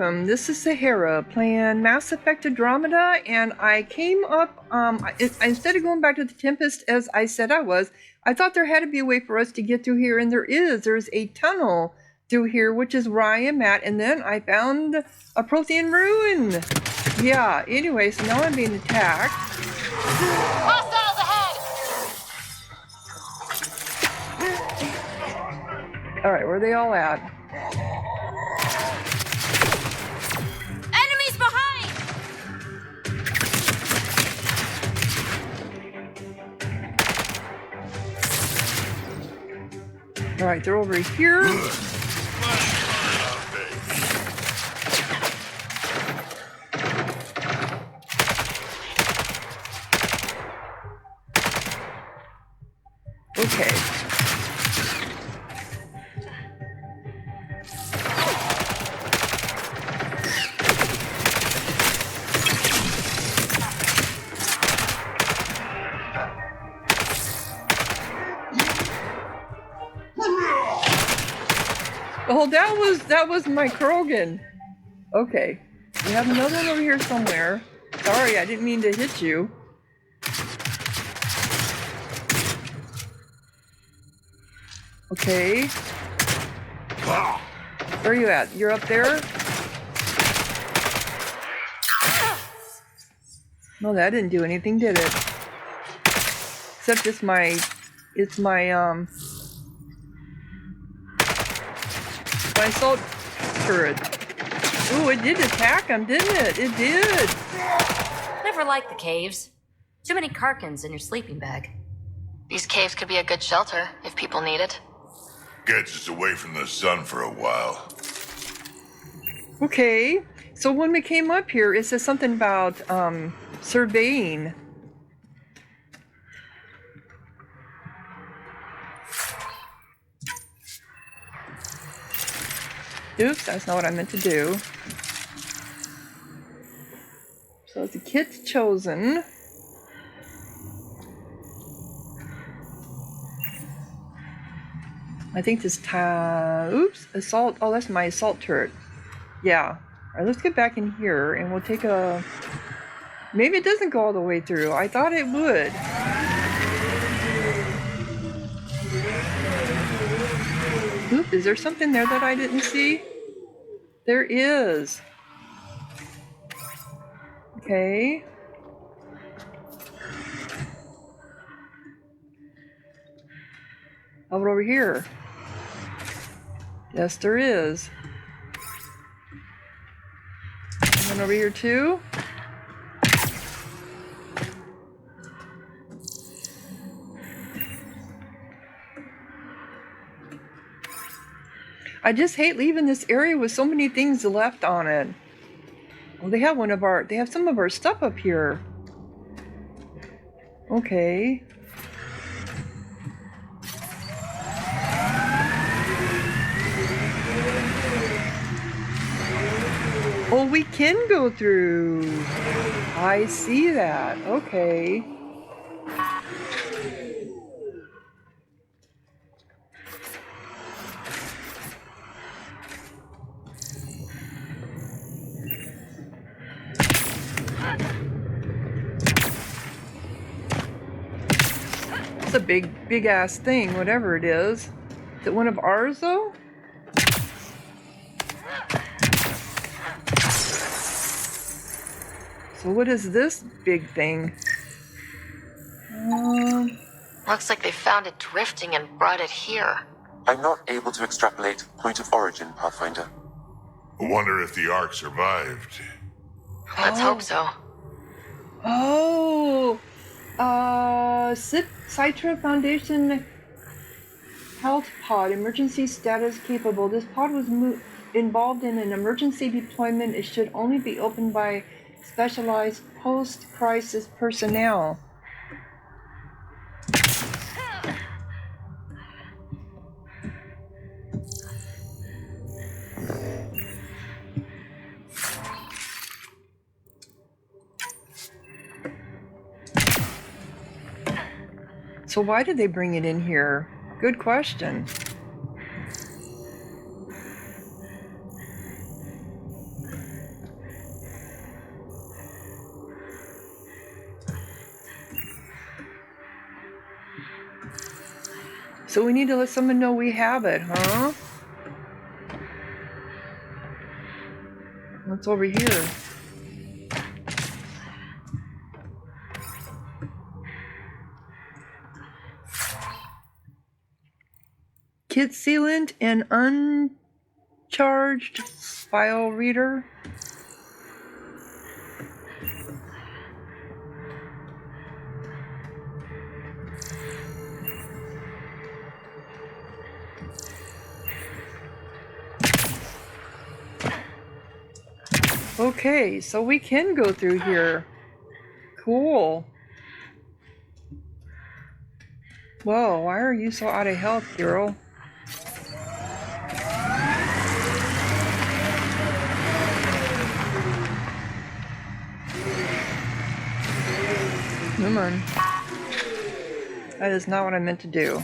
welcome. This is Sahara playing Mass Effect Andromeda, and I came up, instead of going back to the Tempest as I said I was, I thought there had to be a way for us to get through here, and there is. There's a tunnel through here, which is where I am at, and then I found a Prothean ruin. Yeah, anyway, so now I'm being attacked. Hostiles ahead! Alright, where are they all at? Enemies behind! Alright, they're over here. Okay. Oh, that was my Krogan. Okay. We have another one over here somewhere. Sorry, I didn't mean to hit you. Okay. Where are you at? You're up there? No, that didn't do anything, did it? Except it's my assault turret. Ooh, it did attack him, didn't it? It did. Never liked the caves. Too many Karkans in your sleeping bag. These caves could be a good shelter if people need it. Gets us away from the sun for a while. Okay, so when we came up here, it says something about surveying. Oops, that's not what I meant to do. So the kit's chosen. I think this oops, assault. Oh, that's my assault turret. Yeah. Alright, let's get back in here and we'll take a... Maybe it doesn't go all the way through. I thought it would. Oop, is there something there that I didn't see? There is. Okay. How about over here? Yes, there is. And then over here too. I just hate leaving this area with so many things left on it. Oh, they have they have some of our stuff up here. Okay. Oh, we can go through. I see that. Okay. It's a big ass thing, whatever it is. Is it one of ours though? So what is this big thing? Looks like they found it drifting and brought it here. I'm not able to extrapolate point of origin, Pathfinder. I wonder if the Ark survived. Let's hope so. Oh, Citra Foundation Health Pod, emergency status capable. This pod was involved in an emergency deployment. It should only be opened by specialized post-crisis personnel. So why did they bring it in here? Good question. So we need to let someone know we have it, huh? What's over here? Kit sealant and uncharged file reader. Okay, so we can go through here. Cool. Whoa, why are you so out of health, girl? Come on. That is not what I meant to do.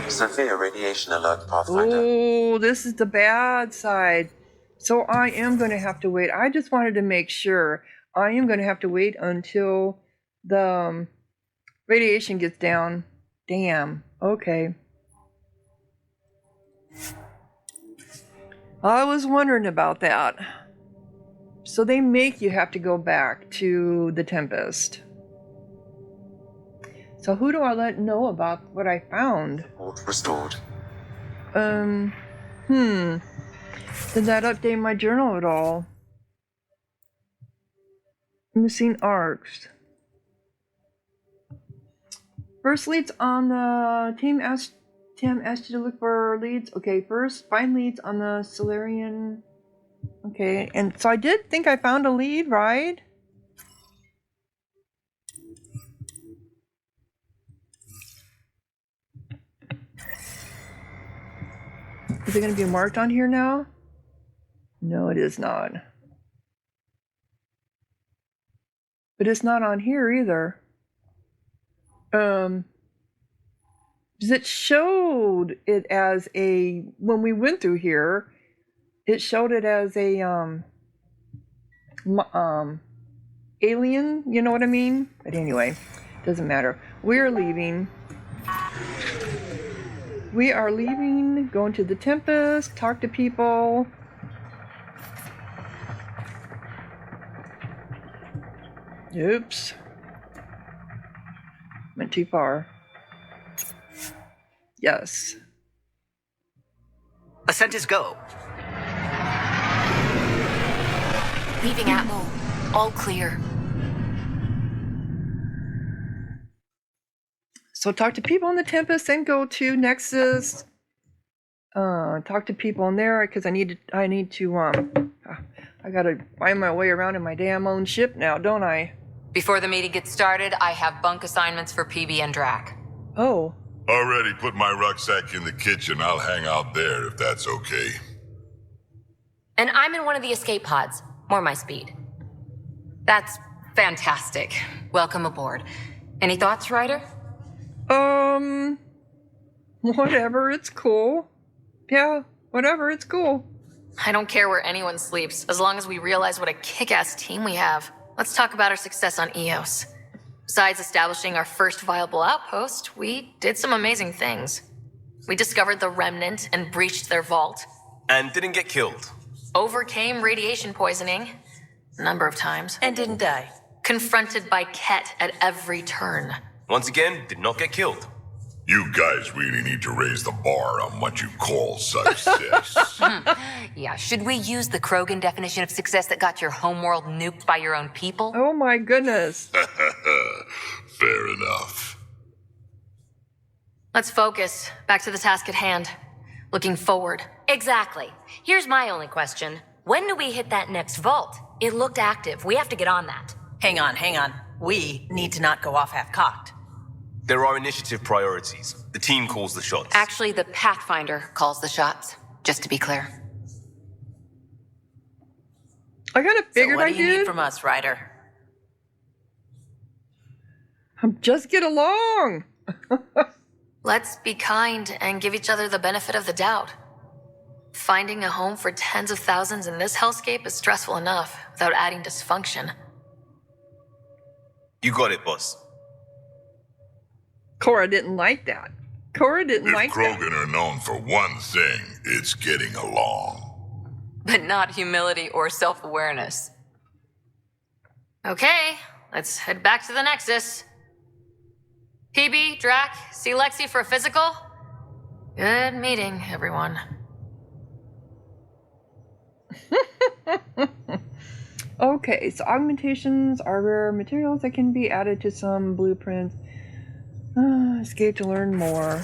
Severe radiation alert, Pathfinder. Oh, this is the bad side. So I am going to have to wait. I just wanted to make sure. I am going to have to wait until the radiation gets down. Damn. Okay. I was wondering about that. So they make you have to go back to the Tempest. So who do I let know about what I found? Port restored. Did that update my journal at all? Missing arcs. First leads on the team asked Tim asked you to look for leads. Okay, first find leads on the Solarian. Okay, and so I did think I found a lead, right? Is it going to be marked on here now? No, it is not. But it's not on here either. It showed it as a, when we went through here, it showed it as a alien, you know what I mean? But anyway, doesn't matter. We're leaving. We are leaving, going to the Tempest, talk to people. Oops. Went too far. Yes. Ascent is go. Leaving Atmo. All clear. So talk to people in the Tempest, then go to Nexus. Talk to people in there because I need to I gotta find my way around in my damn own ship now, don't I? Before the meeting gets started, I have bunk assignments for PB and Drac. Oh. Already put my rucksack in the kitchen. I'll hang out there if that's okay. And I'm in one of the escape pods. More my speed. That's fantastic. Welcome aboard. Any thoughts, Ryder? Whatever, it's cool. Yeah, whatever, it's cool. I don't care where anyone sleeps, as long as we realize what a kick-ass team we have. Let's talk about our success on Eos. Besides establishing our first viable outpost, we did some amazing things. We discovered the Remnant and breached their vault. And didn't get killed. Overcame radiation poisoning. A number of times. And didn't die. Confronted by Ket at every turn. Once again, did not get killed. You guys really need to raise the bar on what you call success. Yeah, should we use the Krogan definition of success that got your homeworld nuked by your own people? Oh my goodness. Fair enough. Let's focus. Back to the task at hand. Looking forward. Exactly. Here's my only question. When do we hit that next vault? It looked active. We have to get on that. Hang on. We need to not go off half-cocked. There are initiative priorities. The team calls the shots. Actually, the Pathfinder calls the shots, just to be clear. I kind of figured so what I do you did. need from us, Ryder? Just get along. Let's be kind and give each other the benefit of the doubt. Finding a home for tens of thousands in this hellscape is stressful enough without adding dysfunction. You got it, boss. Cora didn't like that. Cora didn't If like that. Krogan are known for one thing, it's getting along. But not humility or self-awareness. Okay, let's head back to the Nexus. PB, Drac, see Lexi for a physical? Good meeting, everyone. Okay, so augmentations are rare materials that can be added to some blueprints. Escape to learn more.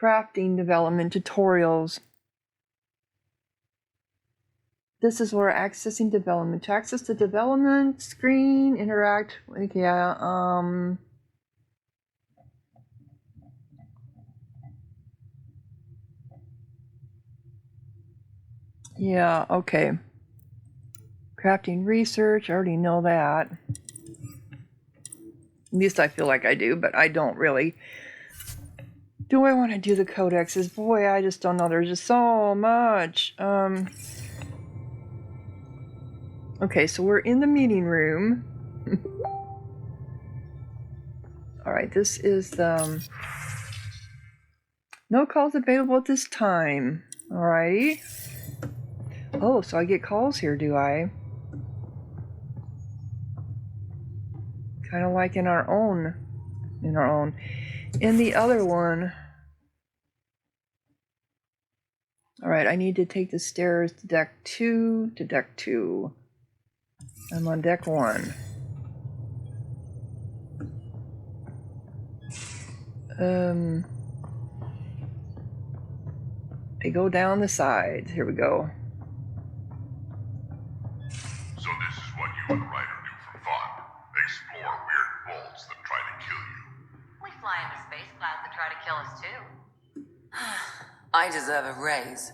Crafting development tutorials. This is where accessing development. To access the development screen, interact with, yeah, okay. Crafting research, I already know that. At least I feel like I do, but I don't really. Do I want to do the codexes? Boy, I just don't know. There's just so much. Okay, so we're in the meeting room. Alright, this is the... no calls available at this time. Alrighty. Oh, so I get calls here, do I? Kind of like in our own. In the other one... Alright, I need to take the stairs to deck 2, I'm on deck 1. They go down the sides. Here we go. So this is what you and Ryder do for fun. Explore weird vaults that try to kill you. We fly into space clouds that try to kill us too. I deserve a raise.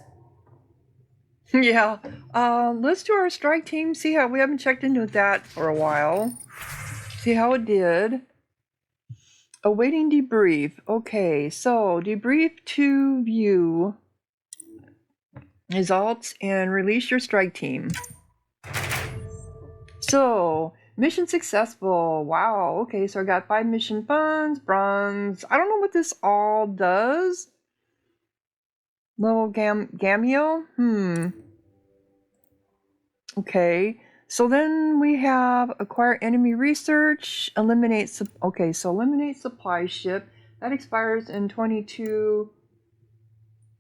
Yeah. Let's do our strike team. See how we haven't checked into that for a while. See how it did. Awaiting debrief. Okay, so debrief to view results and release your strike team. So, mission successful. Wow. Okay, so I got 5 mission funds, bronze. I don't know what this all does. Little Gameo? Okay. So then we have acquire enemy research, eliminate eliminate supply ship. That expires in 22.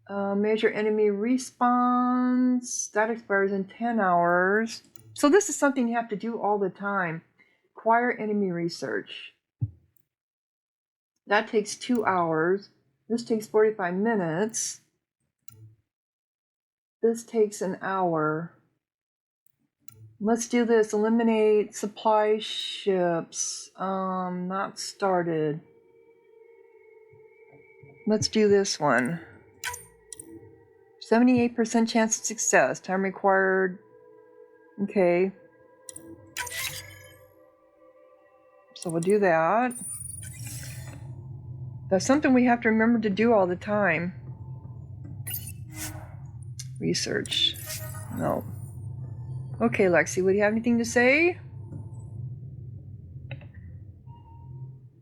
Major enemy respawns. That expires in 10 hours. So this is something you have to do all the time. Acquire enemy research. That takes 2 hours. This takes 45 minutes. This takes an hour. Let's do this. Eliminate supply ships. Not started. Let's do this one. 78% chance of success. Time required. Okay. So we'll do that. That's something we have to remember to do all the time. Research. No. Okay, Lexi, would you have anything to say?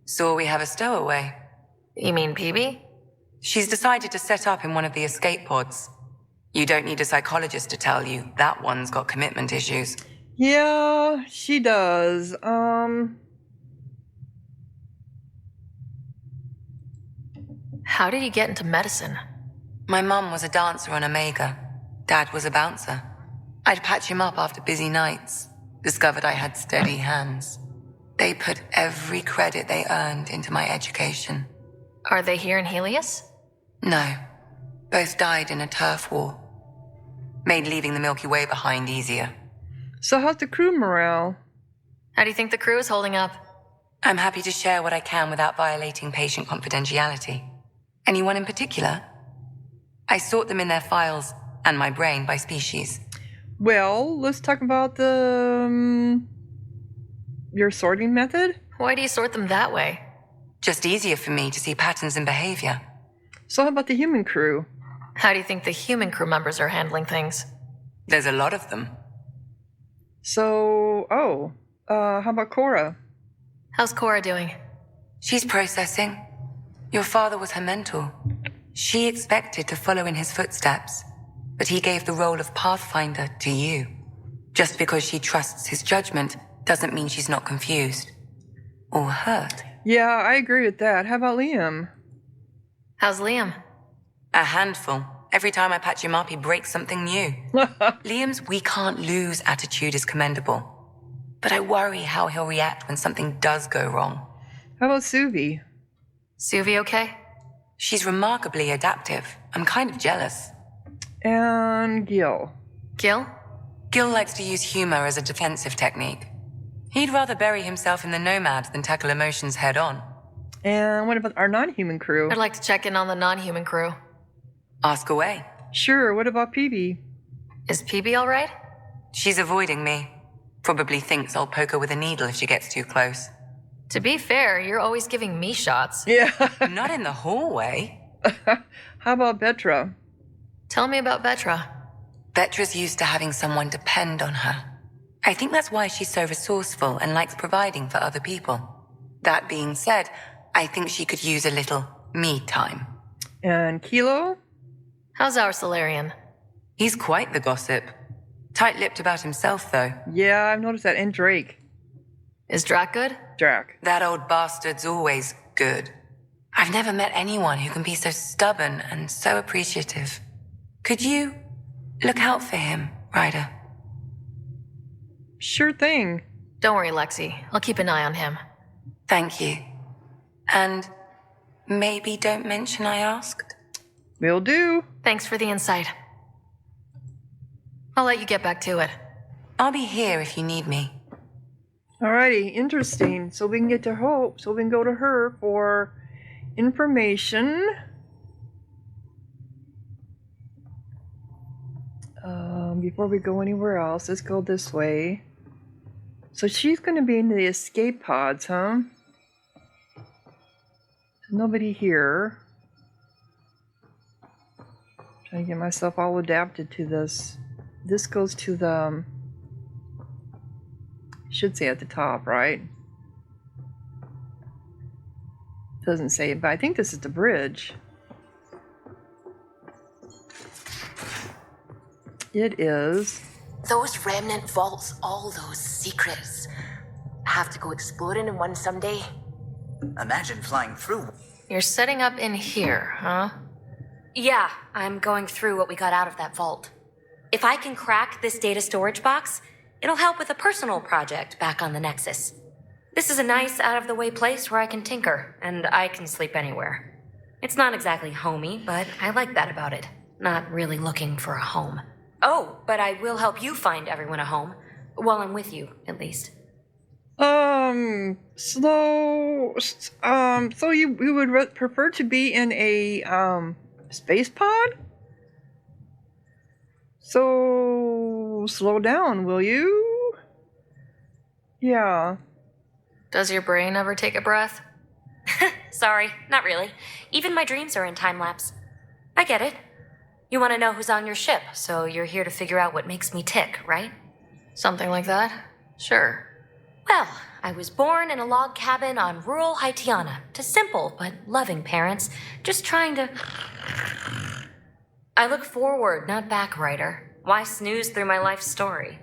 So we have a stowaway. You mean PB? She's decided to set up in one of the escape pods. You don't need a psychologist to tell you that one's got commitment issues. Yeah, she does. How did you get into medicine? My mum was a dancer on Omega. Dad was a bouncer. I'd patch him up after busy nights. Discovered I had steady hands. They put every credit they earned into my education. Are they here in Helios? No. Both died in a turf war. Made leaving the Milky Way behind easier. So how's the crew morale? How do you think the crew is holding up? I'm happy to share what I can without violating patient confidentiality. Anyone in particular? I sort them in their files and my brain by species. Well, let's talk about the your sorting method. Why do you sort them that way? Just easier for me to see patterns in behavior. So how about the human crew? How do you think the human crew members are handling things? There's a lot of them. So, how about Cora? How's Cora doing? She's processing. Your father was her mentor. She expected to follow in his footsteps, but he gave the role of Pathfinder to you. Just because she trusts his judgment doesn't mean she's not confused. Or hurt. Yeah, I agree with that. How about Liam? How's Liam? A handful. Every time I patch him up, he breaks something new. Liam's we can't lose attitude is commendable. But I worry how he'll react when something does go wrong. How about Suvi? Suvi okay? She's remarkably adaptive. I'm kind of jealous. And Gil? Gil? Gil likes to use humor as a defensive technique. He'd rather bury himself in the Nomad than tackle emotions head on. And what about our non-human crew? I'd like to check in on the non-human crew. Ask away. Sure, what about PB? Is PB alright? She's avoiding me. Probably thinks I'll poke her with a needle if she gets too close. To be fair, you're always giving me shots. Yeah. Not in the hallway. How about Betra? Tell me about Vetra. Betra's used to having someone depend on her. I think that's why she's so resourceful and likes providing for other people. That being said, I think she could use a little me time. And Kilo? How's our Solarian? He's quite the gossip. Tight-lipped about himself, though. Yeah, I've noticed that. And Drake. Is Drac good? Drac. That old bastard's always good. I've never met anyone who can be so stubborn and so appreciative. Could you look out for him, Ryder? Sure thing. Don't worry, Lexi. I'll keep an eye on him. Thank you. And maybe don't mention I asked? Will do. Thanks for the insight. I'll let you get back to it. I'll be here if you need me. Alrighty, interesting. So we can get to Hope. So we can go to her for information. Before we go anywhere else, let's go this way. So she's going to be in the escape pods, huh? Nobody here. Trying to get myself all adapted to this. This goes to the... should say at the top, right? Doesn't say it, but I think this is the bridge. It is. Those remnant vaults, all those secrets. Have to go exploring in one someday. Imagine flying through. You're setting up in here, huh? Yeah, I'm going through what we got out of that vault. If I can crack this data storage box, it'll help with a personal project back on the Nexus. This is a nice, out-of-the-way place where I can tinker, and I can sleep anywhere. It's not exactly homey, but I like that about it. Not really looking for a home. Oh, but I will help you find everyone a home. While I'm with you, at least. So you would prefer to be in a, space pod? So, slow down, will you? Yeah. Does your brain ever take a breath? Sorry, not really. Even my dreams are in time-lapse. I get it. You want to know who's on your ship, so you're here to figure out what makes me tick, right? Something like that? Sure. Well, I was born in a log cabin on rural Haitiana to simple but loving parents, just trying to... I look forward, not back, Ryder. Why snooze through my life story?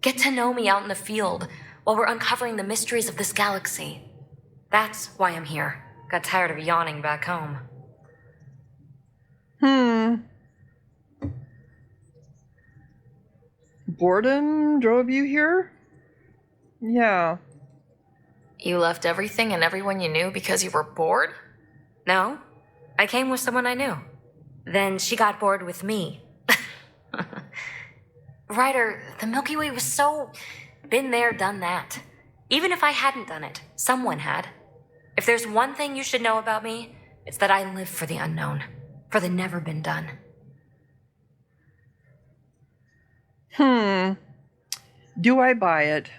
Get to know me out in the field while we're uncovering the mysteries of this galaxy. That's why I'm here. Got tired of yawning back home. Boredom drove you here? Yeah. You left everything and everyone you knew because you were bored? No, I came with someone I knew. Then she got bored with me. Ryder, the Milky Way was so... been there, done that. Even if I hadn't done it, someone had. If there's one thing you should know about me, it's that I live for the unknown, for the never been done. Do I buy it?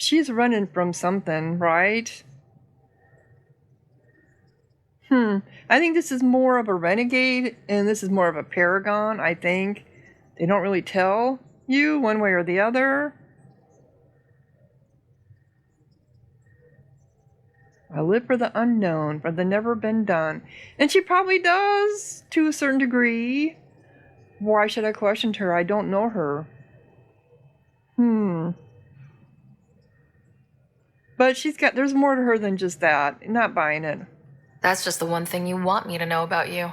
She's running from something, right? I think this is more of a renegade, and this is more of a paragon, I think. They don't really tell you one way or the other. I live for the unknown, for the never been done. And she probably does, to a certain degree. Why should I question her? I don't know her. But there's more to her than just that. Not buying it. That's just the one thing you want me to know about you.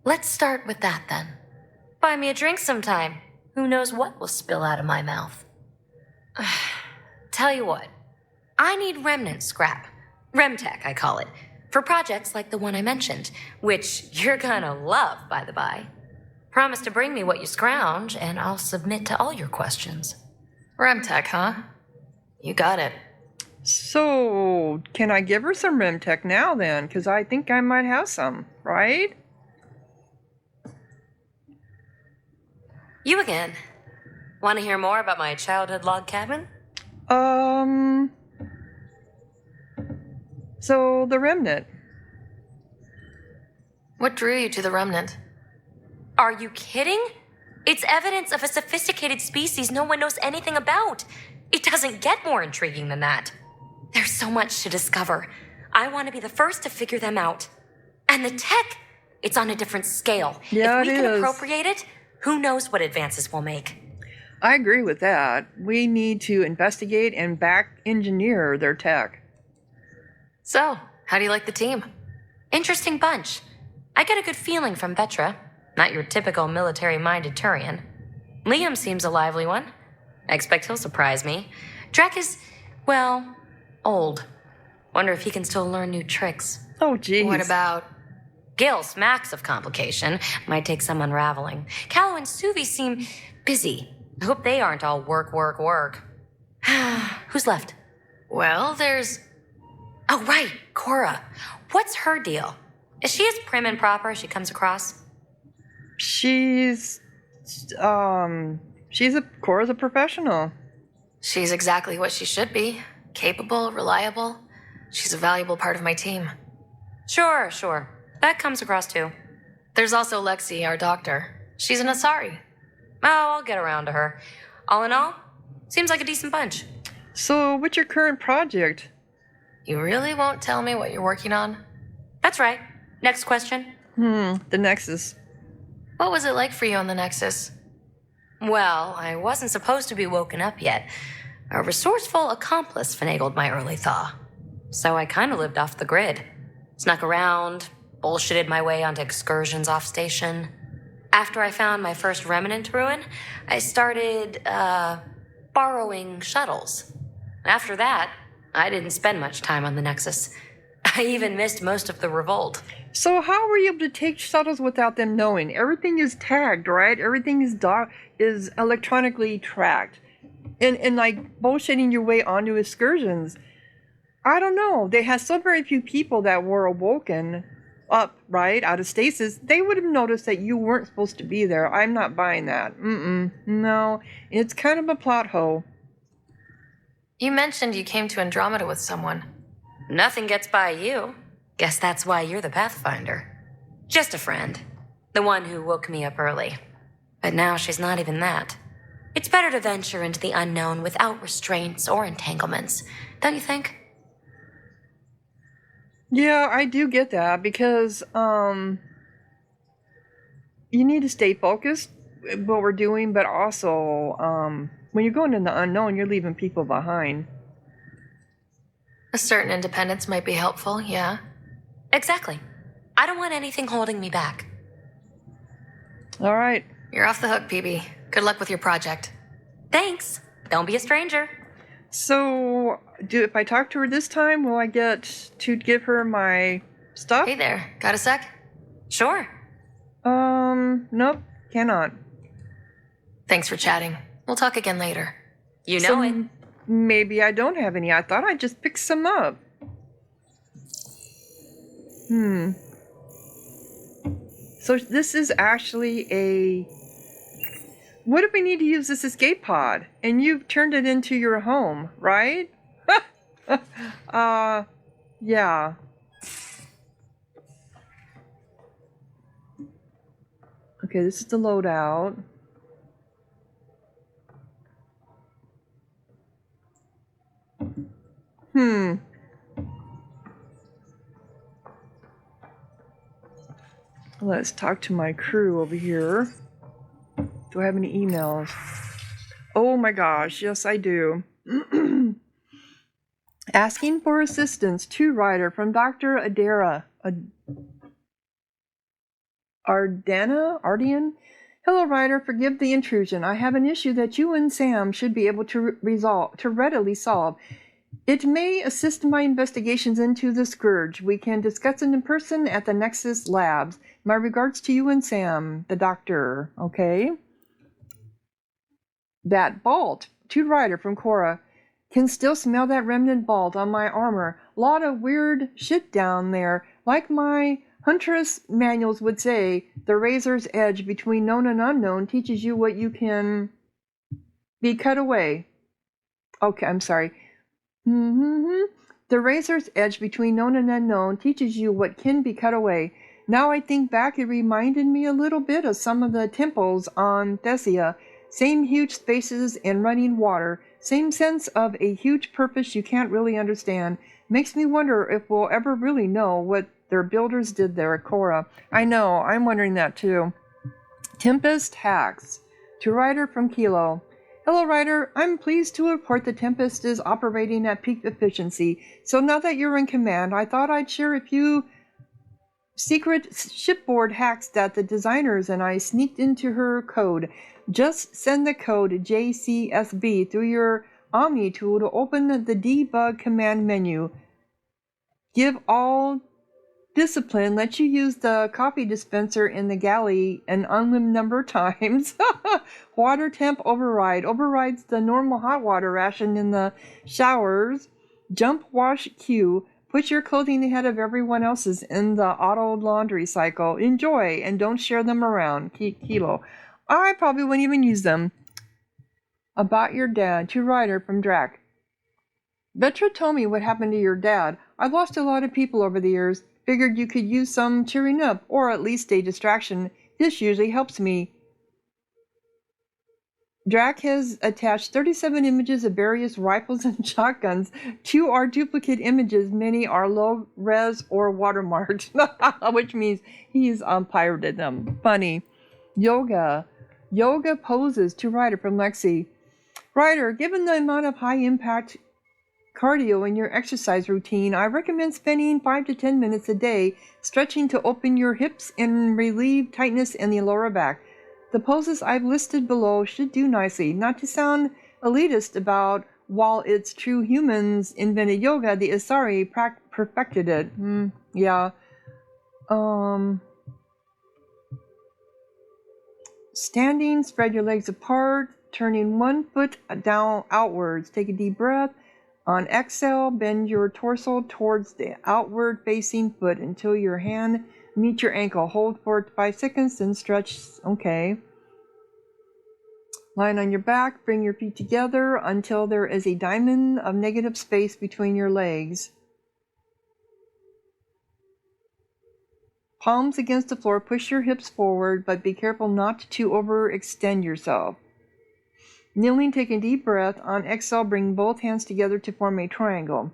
Let's start with that then. Buy me a drink sometime. Who knows what will spill out of my mouth. Tell you what, I need remnant scrap. Remtech, I call it. For projects like the one I mentioned, which you're gonna love, by the by. Promise to bring me what you scrounge, and I'll submit to all your questions. Remtech, huh? You got it. So, can I give her some Remtech now then? Because I think I might have some, right? You again. Want to hear more about my childhood log cabin? So, the Remnant. What drew you to the remnant? Are you kidding? It's evidence of a sophisticated species no one knows anything about. It doesn't get more intriguing than that. There's so much to discover. I want to be the first to figure them out. And the tech, it's on a different scale. Yeah, if we it can is. appropriate it, who knows what advances we'll make. I agree with that. We need to investigate and back engineer their tech. So, how do you like the team? Interesting bunch. I get a good feeling from Vetra. Not your typical military-minded Turian. Liam seems a lively one. I expect he'll surprise me. Drek is, well, old. Wonder if he can still learn new tricks. Oh, geez. What about... Gil smacks of complication. Might take some unraveling. Callow and Suvi seem busy. I hope they aren't all work. Who's left? Well, there's... Oh, right, Cora. What's her deal? Is she as prim and proper as she comes across? Cora's a professional. She's exactly what she should be. Capable, reliable. She's a valuable part of my team. Sure. That comes across too. There's also Lexi, our doctor. She's an Asari. Oh, I'll get around to her. All in all, seems like a decent bunch. So, what's your current project? You really won't tell me what you're working on? That's right. Next question. The Nexus. What was it like for you on the Nexus? Well, I wasn't supposed to be woken up yet. A resourceful accomplice finagled my early thaw. So I kind of lived off the grid. Snuck around, bullshitted my way onto excursions off station. After I found my first remnant ruin, I started, borrowing shuttles. After that, I didn't spend much time on the Nexus. I even missed most of the revolt. So how were you able to take shuttles without them knowing? Everything is tagged, right? Everything is electronically tracked. And like bullshitting your way onto excursions. I don't know. They had so very few people that were awoken up, right, out of stasis. They would have noticed that you weren't supposed to be there. I'm not buying that. No. It's kind of a plot hole. You mentioned you came to Andromeda with someone. Nothing gets by you. Guess that's why you're the Pathfinder. Just a friend. The one who woke me up early. But now she's not even that. It's better to venture into the unknown without restraints or entanglements, don't you think? Yeah, I do get that because you need to stay focused what we're doing, but also when you're going in the unknown, you're leaving people behind. A certain independence might be helpful, yeah. Exactly. I don't want anything holding me back. All right. You're off the hook, PB. Good luck with your project. Thanks. Don't be a stranger. So, if I talk to her this time, will I get to give her my stuff? Hey there, got a sec? Sure. Nope, cannot. Thanks for chatting. We'll talk again later. You know it. Maybe I don't have any. I thought I just picked some up. So this is actually a... What if we need to use this escape pod? And you've turned it into your home, right? Yeah. Okay, this is the loadout. Let's talk to my crew over here. Do I have any emails? Oh my gosh, yes I do. Asking for assistance to writer from Dr. Ardian? Hello, writer. Forgive the intrusion. I have an issue that you and Sam should be able to readily solve. It may assist my investigations into the Scourge. We can discuss it in person at the Nexus Labs. My regards to you and Sam, the doctor. Okay? That bolt, to writer from Cora. Can still smell that remnant bolt on my armor. Lot of weird shit down there. Like my Huntress manuals would say, the razor's edge between known and unknown teaches you what you can be cut away. Okay, I'm sorry. The razor's edge between known and unknown teaches you what can be cut away. Now I think back, it reminded me a little bit of some of the temples on Thessia. Same huge spaces and running water. Same sense of a huge purpose you can't really understand. Makes me wonder if we'll ever really know what their builders did there at Cora. I know, I'm wondering that too. Tempest hacks. To writer from Kilo. Hello, writer. I'm pleased to report the Tempest is operating at peak efficiency. So now that you're in command, I thought I'd share a few secret shipboard hacks that the designers and I sneaked into her code. Just send the code JCSB through your Omni tool to open the debug command menu. Give all discipline lets you use the coffee dispenser in the galley an unlimited number of times. Water temp override overrides the normal hot water ration in the showers. Jump wash queue. Put your clothing ahead of everyone else's in the auto laundry cycle. Enjoy and don't share them around. Kilo. I probably wouldn't even use them. About your dad. To writer from Drac. Vetra told me what happened to your dad. I've lost a lot of people over the years. Figured you could use some cheering up, or at least a distraction. This usually helps me. Drac has attached 37 images of various rifles and shotguns. 2 are duplicate images. Many are low res or watermarked, which means he's pirated them. Funny. Yoga. Yoga poses. To writer from Lexi. Writer, given the amount of high impact cardio in your exercise routine, I recommend spending 5 to 10 minutes a day stretching to open your hips and relieve tightness in the lower back. The poses I've listed below should do nicely. Not to sound elitist about while it's true humans invented yoga, the Asari perfected it. Yeah. Standing, spread your legs apart, turning one foot down outwards. Take a deep breath. On exhale, bend your torso towards the outward-facing foot until your hand meets your ankle. Hold for 5 seconds, then stretch. Okay. Lying on your back, bring your feet together until there is a diamond of negative space between your legs. Palms against the floor, push your hips forward, but be careful not to overextend yourself. Kneeling, take a deep breath. On exhale, bring both hands together to form a triangle.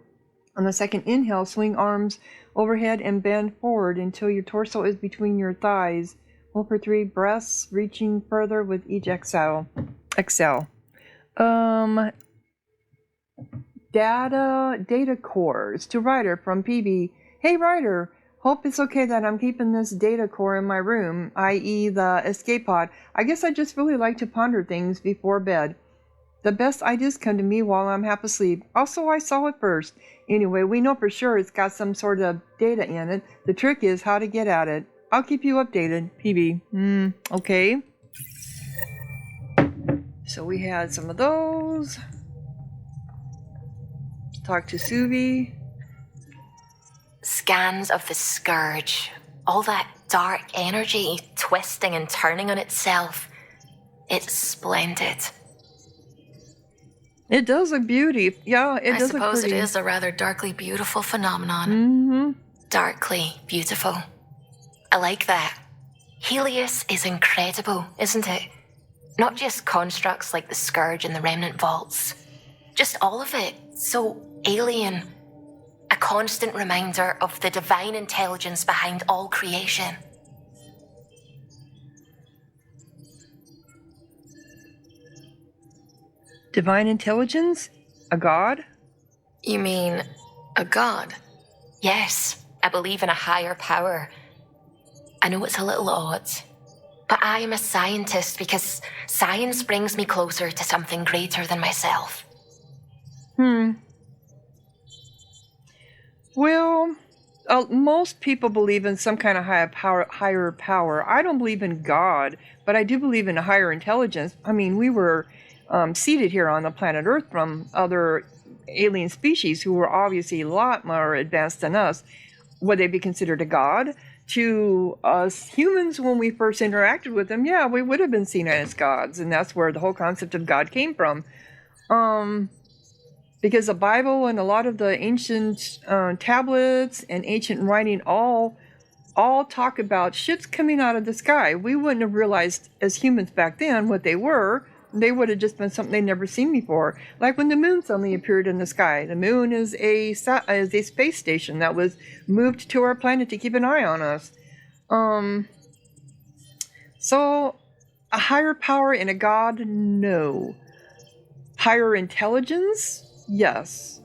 On the second inhale, swing arms overhead and bend forward until your torso is between your thighs. Hold for 3 breaths, reaching further with each exhale. Exhale. Data cores. To writer from PB. Hey, writer. Hope it's okay that I'm keeping this data core in my room, i.e. the escape pod. I guess I just really like to ponder things before bed. The best ideas come to me while I'm half asleep. Also, I saw it first. Anyway, we know for sure it's got some sort of data in it. The trick is how to get at it. I'll keep you updated, PB. Okay. So we had some of those. Talk to Suvi. Scans of the Scourge. All that dark energy twisting and turning on itself. It's splendid. It does look beauty. Yeah, it I does look suppose pretty. it is a rather darkly beautiful phenomenon. Mm-hmm. Darkly beautiful. I like that. Helios is incredible, isn't it? Not just constructs like the Scourge and the Remnant Vaults. Just all of it. So alien. A constant reminder of the divine intelligence behind all creation. Divine intelligence? A god? You mean a god? Yes, I believe in a higher power. I know it's a little odd, but I am a scientist because science brings me closer to something greater than myself. Well, most people believe in some kind of higher power. I don't believe in God, but I do believe in a higher intelligence. I mean, we were seeded here on the planet Earth from other alien species who were obviously a lot more advanced than us. Would they be considered a god? To us humans, when we first interacted with them, yeah, we would have been seen as gods, and that's where the whole concept of God came from. Because the Bible and a lot of the ancient tablets and ancient writing all talk about ships coming out of the sky. We wouldn't have realized as humans back then what they were. They would have just been something they'd never seen before. Like when the moon suddenly appeared in the sky. The moon is a space station that was moved to our planet to keep an eye on us. So, a higher power and a god? No. Higher intelligence? Yes.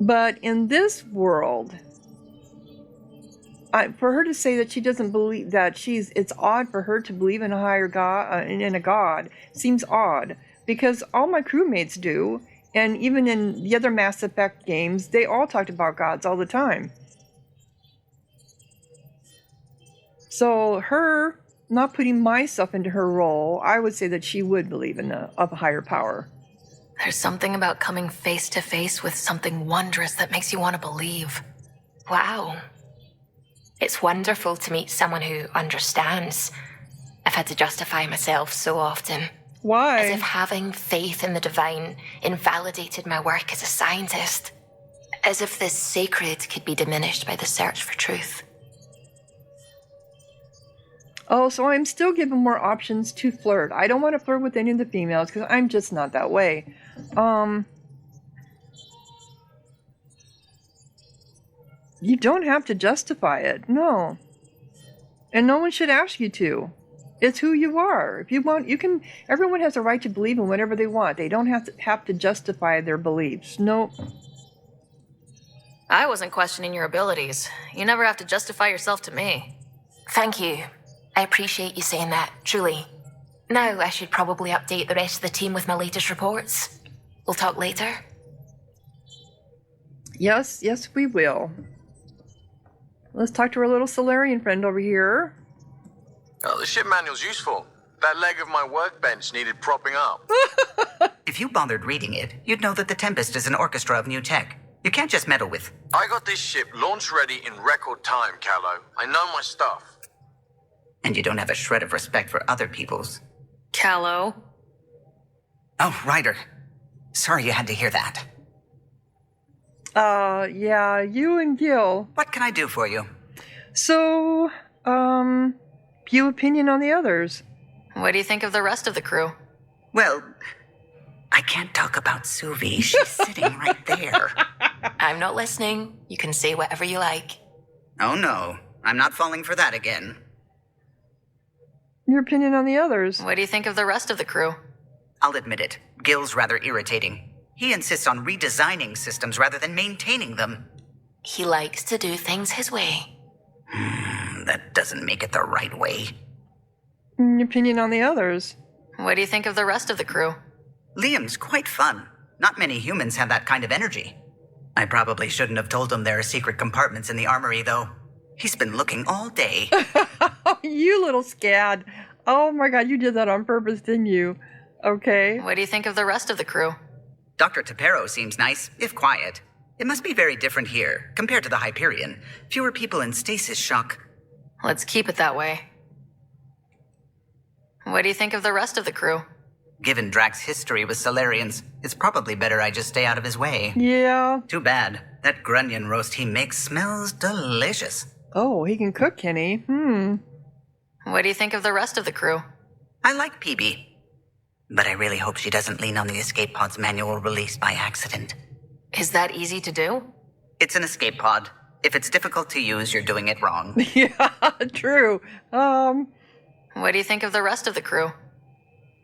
But in this world, for her to say that she doesn't believe that it's odd for her to believe in a higher god, in a god, seems odd because all my crewmates do, and even in the other Mass Effect games, they all talked about gods all the time. So her not putting myself into her role, I would say that she would believe in a higher power. There's something about coming face to face with something wondrous that makes you want to believe. Wow. It's wonderful to meet someone who understands. I've had to justify myself so often. Why? As if having faith in the divine invalidated my work as a scientist. As if this sacred could be diminished by the search for truth. Oh, so I'm still given more options to flirt. I don't want to flirt with any of the females because I'm just not that way. You don't have to justify it, no. And no one should ask you to. It's who you are. If you want, you can. Everyone has a right to believe in whatever they want. They don't have to justify their beliefs. No. I wasn't questioning your abilities. You never have to justify yourself to me. Thank you. I appreciate you saying that, truly. Now I should probably update the rest of the team with my latest reports. We'll talk later. Yes, we will. Let's talk to our little Solarian friend over here. Oh, the ship manual's useful. That leg of my workbench needed propping up. If you bothered reading it, you'd know that the Tempest is an orchestra of new tech. You can't just meddle with. I got this ship launch ready in record time, Callow. I know my stuff. And you don't have a shred of respect for other people's. Callow. Oh, Ryder. Sorry you had to hear that. Yeah, you and Gil. What can I do for you? So, few opinion on the others. What do you think of the rest of the crew? Well, I can't talk about Suvi. She's sitting right there. I'm not listening. You can say whatever you like. Oh no, I'm not falling for that again. Your opinion on the others. What do you think of the rest of the crew? I'll admit it, Gil's rather irritating. He insists on redesigning systems rather than maintaining them. He likes to do things his way. That doesn't make it the right way. Your opinion on the others. What do you think of the rest of the crew? Liam's quite fun. Not many humans have that kind of energy. I probably shouldn't have told him there are secret compartments in the armory, though. He's been looking all day. You little scad. Oh my god, you did that on purpose, didn't you? Okay. What do you think of the rest of the crew? Dr. Tapero seems nice, if quiet. It must be very different here, compared to the Hyperion. Fewer people in stasis shock. Let's keep it that way. What do you think of the rest of the crew? Given Drax's history with Solarians, it's probably better I just stay out of his way. Yeah. Too bad. That grunion roast he makes smells delicious. Oh, he can cook, can he? What do you think of the rest of the crew? I like PB. But I really hope she doesn't lean on the escape pod's manual release by accident. Is that easy to do? It's an escape pod. If it's difficult to use, you're doing it wrong. Yeah, true. What do you think of the rest of the crew?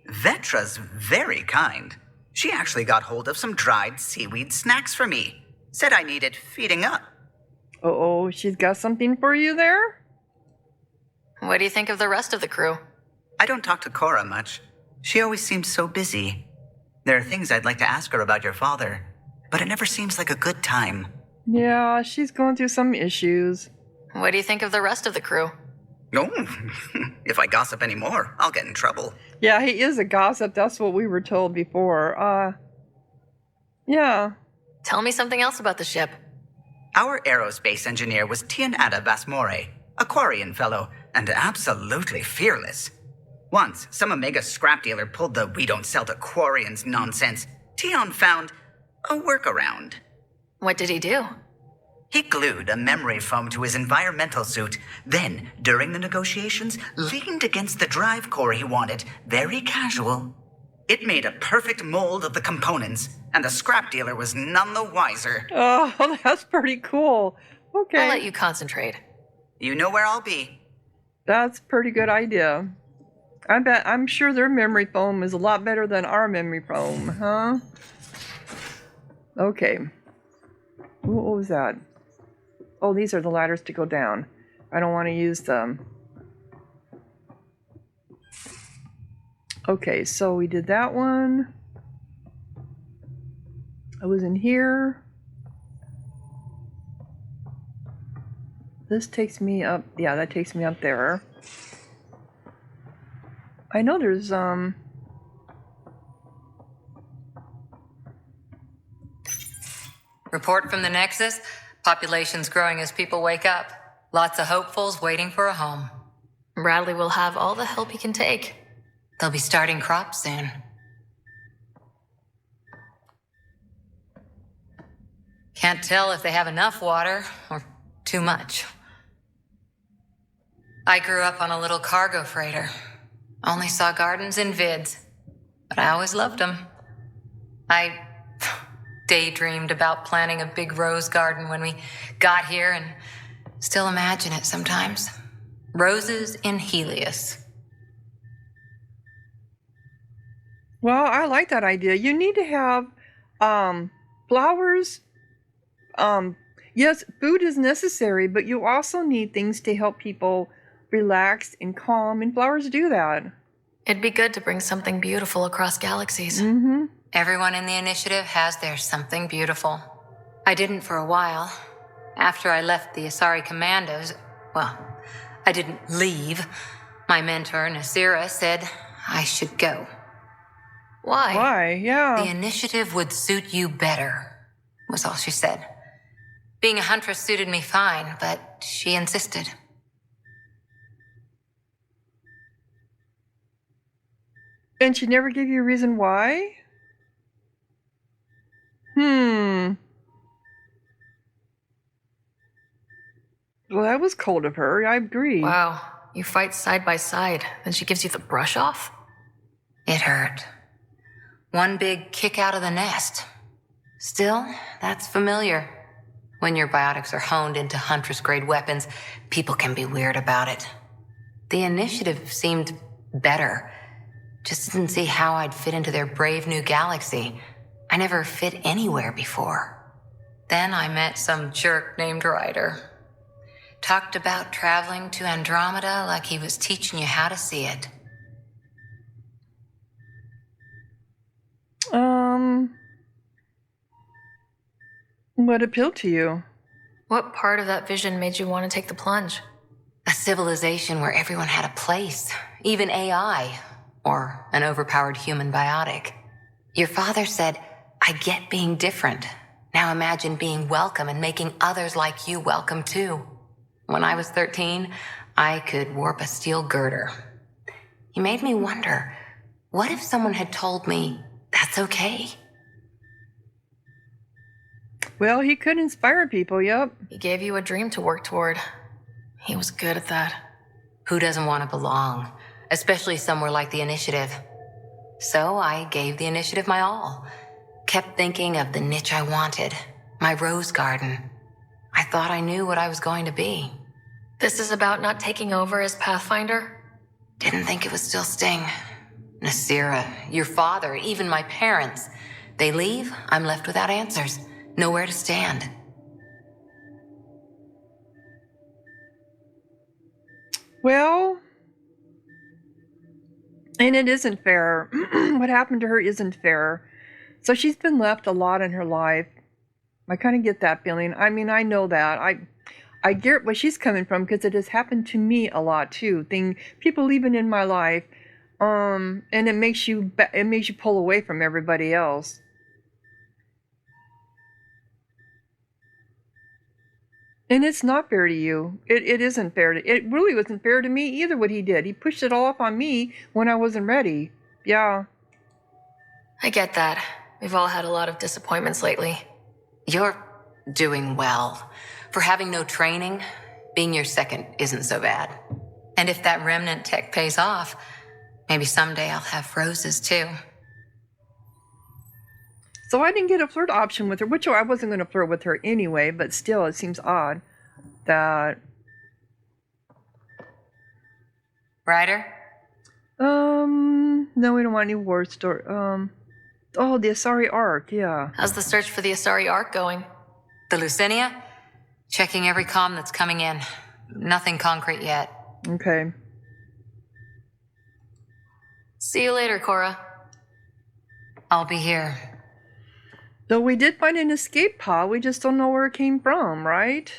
Vetra's very kind. She actually got hold of some dried seaweed snacks for me. Said I needed feeding up. Uh-oh, she's got something for you there? What do you think of the rest of the crew? I don't talk to Cora much. She always seems so busy. There are things I'd like to ask her about your father, but it never seems like a good time. Yeah, she's going through some issues. What do you think of the rest of the crew? No, if I gossip anymore, I'll get in trouble. Yeah, he is a gossip. That's what we were told before. Yeah. Tell me something else about the ship. Our aerospace engineer was Tianada Vasmore, a Quarian fellow, and absolutely fearless. Once, some Omega scrap dealer pulled the "we don't sell to Quarians" nonsense. Tion found a workaround. What did he do? He glued a memory foam to his environmental suit, then, during the negotiations, leaned against the drive core he wanted, very casual. It made a perfect mold of the components, and the scrap dealer was none the wiser. Oh, that's pretty cool. Okay. I'll let you concentrate. You know where I'll be. That's a pretty good idea. I'm sure their memory foam is a lot better than our memory foam, huh? Okay. What was that? Oh, these are the ladders to go down. I don't want to use them. Okay, so we did that one. I was in here. This takes me up. Yeah, that takes me up there. I know there's Report from the Nexus. Population's growing as people wake up. Lots of hopefuls waiting for a home. Bradley will have all the help he can take. They'll be starting crops soon. Can't tell if they have enough water or too much. I grew up on a little cargo freighter. Only saw gardens in vids, but I always loved them. I daydreamed about planting a big rose garden when we got here and still imagine it sometimes. Roses in Helios. well, I like that idea. You need to have flowers. Yes, food is necessary, but you also need things to help people relax and calm, and flowers do that. It'd be good to bring something beautiful across galaxies. Mm-hmm. Everyone in the initiative has their something beautiful. I didn't for a while. After I left the Asari Commandos, well, I didn't leave. My mentor, Nasira, said I should go. Why? Why? Yeah. The initiative would suit you better, was all she said. Being a huntress suited me fine, but she insisted. And she never gave you a reason why? Well, that was cold of her. I agree. Wow. You fight side by side, then she gives you the brush off? It hurt. One big kick out of the nest. Still, that's familiar. When your biotics are honed into Huntress-grade weapons, people can be weird about it. The initiative seemed better. Just didn't see how I'd fit into their brave new galaxy. I never fit anywhere before. Then I met some jerk named Ryder. Talked about traveling to Andromeda like he was teaching you how to see it. What appealed to you? What part of that vision made you want to take the plunge? A civilization where everyone had a place, even AI, or an overpowered human biotic. Your father said, I get being different. Now imagine being welcome and making others like you welcome too. When I was 13, I could warp a steel girder. He made me wonder, What if someone had told me that's okay? Well, he could inspire people, yep. He gave you a dream to work toward. He was good at that. Who doesn't want to belong, especially somewhere like the Initiative? So I gave the Initiative my all. Kept thinking of the niche I wanted, my rose garden. I thought I knew what I was going to be. This is about not taking over as Pathfinder? Didn't think it would still sting. Nasira, your father, even my parents. They leave, I'm left without answers. Nowhere to stand. Well, and it isn't fair. What happened to her isn't fair. So she's been left a lot in her life. I kind of get that feeling. I mean, I know that. I get where she's coming from because it has happened to me a lot too. People leaving in my life, and it makes you pull away from everybody else. And it's not fair to you. It isn't fair. It really wasn't fair to me either what he did. He pushed it all off on me when I wasn't ready. Yeah. I get that. We've all had a lot of disappointments lately. You're doing well. For having no training, being your second isn't so bad. And if that remnant tech pays off, maybe someday I'll have roses too. So I didn't get a flirt option with her, which I wasn't going to flirt with her anyway, but still it seems odd that... Ryder? No, we don't want any war story. Oh, the Asari Ark, yeah. How's the search for the Asari Ark going? The Lucinia? Checking every comm that's coming in. Nothing concrete yet. Okay. See you later, Cora. I'll be here. Though we did find an escape pod, we just don't know where it came from, right?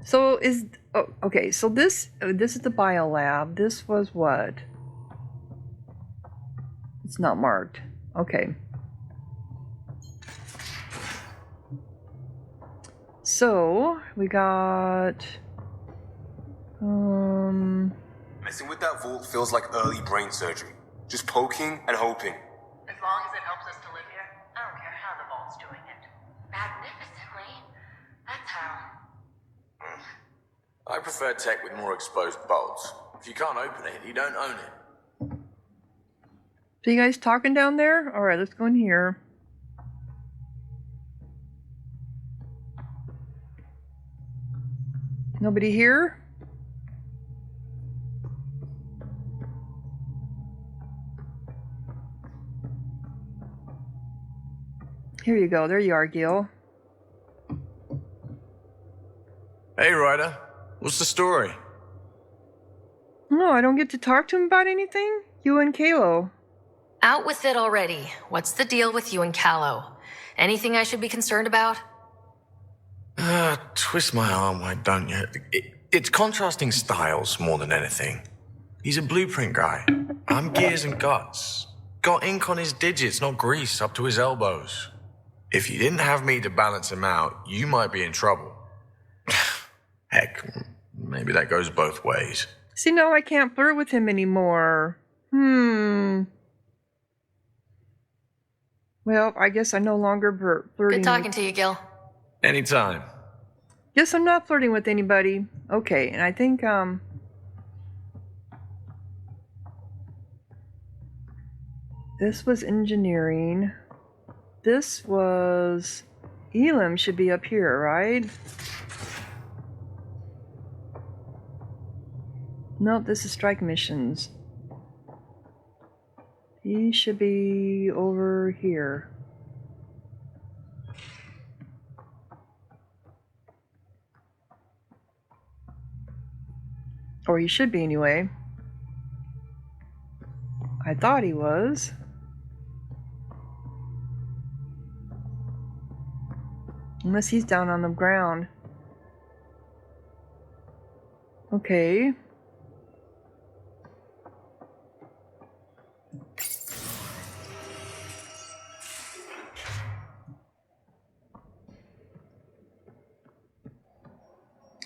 So okay, so this is the biolab. This was what? It's not marked. Okay. So we got Messing with that vault feels like early brain surgery. Just poking and hoping. As long as it helps us to live here, I don't care how the vault's doing it. Magnificently. That's how. I prefer tech with more exposed bolts. If you can't open it, you don't own it. So you guys talking down there? All right, let's go in here. Nobody here? Here you go. There you are, Gil. Hey, Ryder. What's the story? No, I don't get to talk to him about anything? You and Kalo. Out with it already. What's the deal with you and Callow? Anything I should be concerned about? Twist my arm, why don't you? It's contrasting styles more than anything. He's a blueprint guy. I'm gears and guts. Got ink on his digits, not grease up to his elbows. If you didn't have me to balance him out, you might be in trouble. Heck, maybe that goes both ways. See, no, I can't flirt with him anymore. Well, I guess I'm no longer flirting. Good talking to you, Gil. Anytime. Guess I'm not flirting with anybody. Okay, and I think, this was engineering. This was... Elam should be up here, right? Nope, this is strike missions. He should be over here. Or he should be anyway. I thought he was. Unless he's down on the ground. Okay.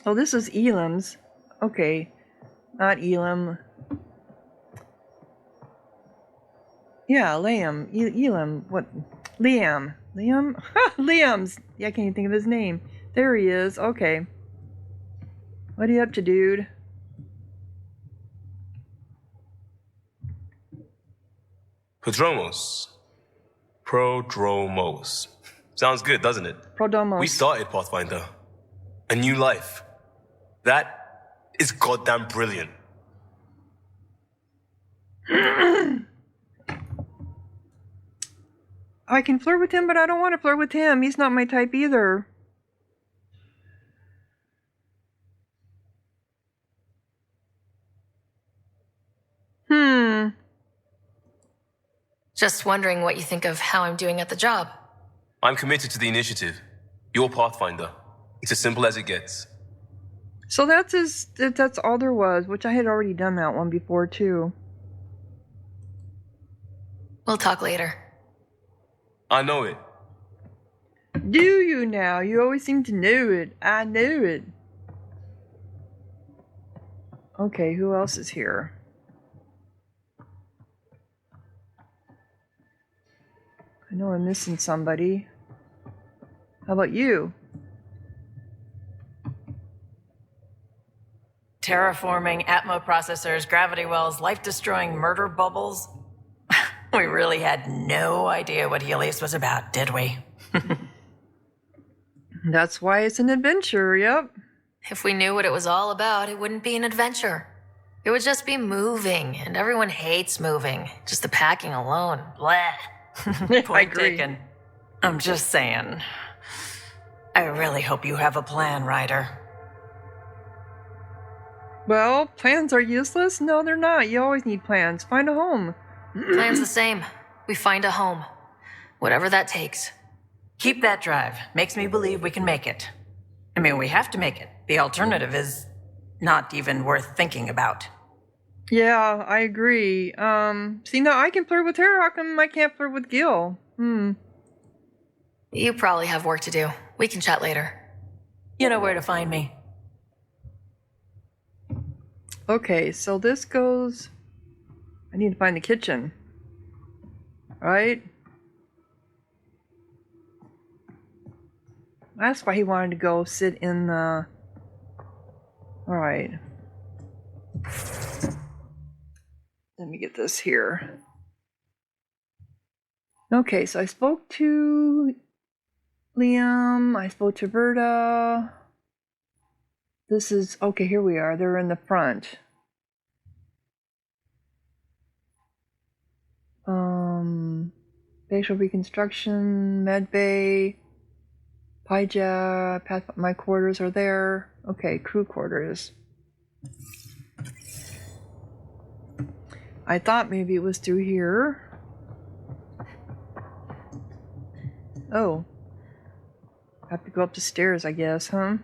Oh, this is Elam's. Okay. Not Elam. Yeah, Liam. Elam. What? Liam. Liam? Liam's. Yeah, I can't even think of his name. There he is. Okay. What are you up to, dude? Prodromos. Sounds good, doesn't it? Prodomos. We started Pathfinder. A new life. That is goddamn brilliant. I can flirt with him, but I don't want to flirt with him. He's not my type either. Just wondering what you think of how I'm doing at the job. I'm committed to the initiative. You're Pathfinder. It's as simple as it gets. So that's all there was, which I had already done that one before too. We'll talk later. I know it. Do you now? You always seem to know it. I know it. Okay, who else is here? I know I'm missing somebody. How about you? Terraforming, Atmo processors, gravity wells, life-destroying murder bubbles. We really had no idea what Helios was about, did we? That's why it's an adventure, yep. If we knew what it was all about, it wouldn't be an adventure. It would just be moving, and everyone hates moving. Just the packing alone. Bleh. Point taken. I'm just saying. I really hope you have a plan, Ryder. Well, plans are useless? No, they're not. You always need plans. Find a home. Plan's the same. We find a home. Whatever that takes. Keep that drive. Makes me believe we can make it. I mean, we have to make it. The alternative is not even worth thinking about. Yeah, I agree. See, now I can flirt with her. How come I can't flirt with Gil? You probably have work to do. We can chat later. You know where to find me. Okay, so this goes... I need to find the kitchen. Right? That's why he wanted to go sit in the... Alright. Let me get this here. Okay, so I spoke to Liam. I spoke to Berta. This is... Okay, here we are. They're in the front. Facial reconstruction, med bay, Paija, my quarters are there. Okay, crew quarters. I thought maybe it was through here. Oh. Have to go up the stairs, I guess, huh?